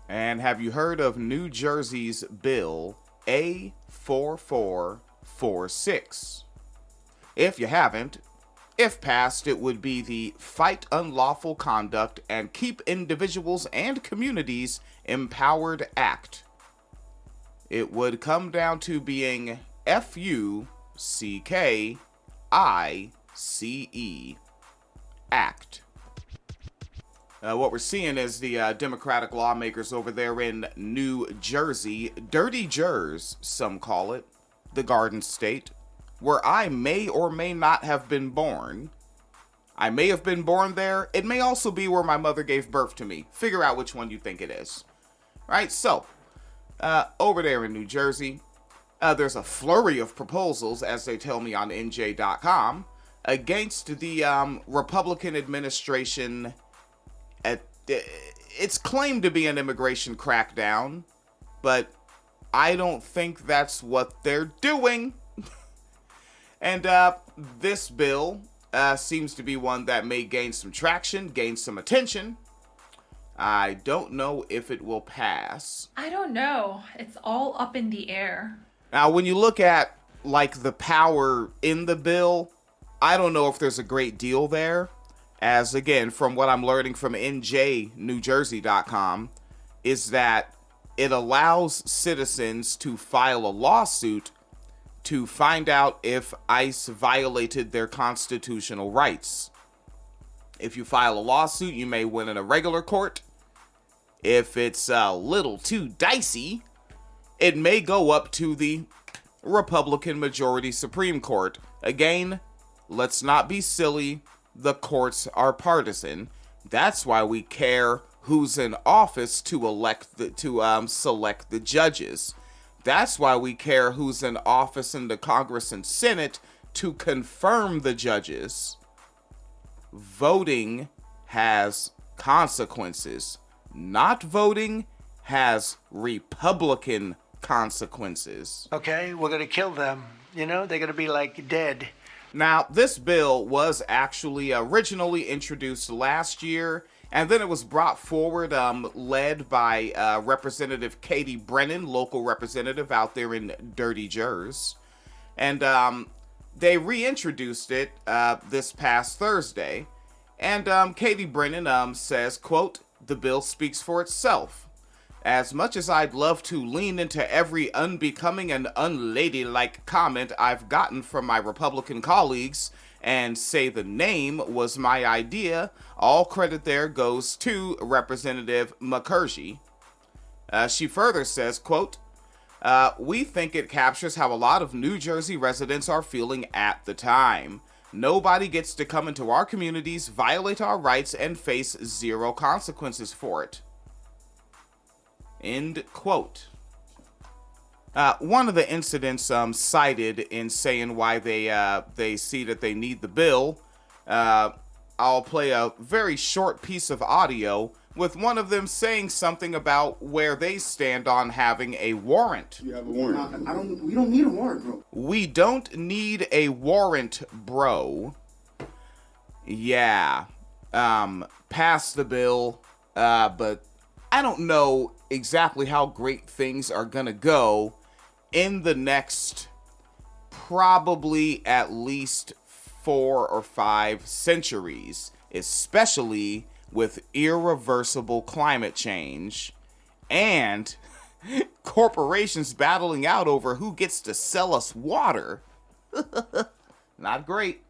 And have you heard of New Jersey's Bill A4446? If you haven't, if passed, it would be the Fight Unlawful Conduct and Keep Individuals and Communities Empowered Act. It would come down to being FUCKICE Act. What we're seeing is the Democratic lawmakers over there in New Jersey, Dirty Jers, some call it, the Garden State, where I may or may not have been born. I may have been born there. It may also be where my mother gave birth to me. Figure out which one you think it is. Right, so, over there in New Jersey, there's a flurry of proposals, as they tell me on NJ.com, against the Republican administration. It's claimed to be an immigration crackdown, but I don't think that's what they're doing. And this bill seems to be one that may gain some traction, gain some attention. I don't know if it will pass. I don't know. It's all up in the air. Now, when you look at, like, the power in the bill, I don't know if there's a great deal there. As, again, from what I'm learning from NJNewJersey.com, is that it allows citizens to file a lawsuit to find out if ICE violated their constitutional rights. If you file a lawsuit, you may win in a regular court. If it's a little too dicey, it may go up to the Republican majority Supreme Court. Again, let's not be silly. The courts are partisan. That's why we care who's in office to select the judges. That's why we care who's in office in the Congress and Senate to confirm the judges. Voting has consequences. Not voting has Republican consequences. Okay, we're going to kill them. You know, they're going to be like dead. Now, this bill was actually originally introduced last year, and then it was brought forward, led by Representative Katie Brennan, local representative out there in Dirty Jers. And they reintroduced it this past Thursday. And Katie Brennan says, quote, "The bill speaks for itself. As much as I'd love to lean into every unbecoming and unladylike comment I've gotten from my Republican colleagues and say the name was my idea, all credit there goes to Representative McCurgy." She further says, quote, "We think it captures how a lot of New Jersey residents are feeling at the time. Nobody gets to come into our communities, violate our rights, and face zero consequences for it." End quote. One of the incidents cited in saying why they see that they need the bill, I'll play a very short piece of audio with one of them saying something about where they stand on having a warrant. You have a warrant. We don't need a warrant, bro. We don't need a warrant, bro. Yeah. Pass the bill, but I don't know exactly how great things are gonna go in the next probably at least 4 or 5 centuries, especially with irreversible climate change and corporations battling out over who gets to sell us water. Not great.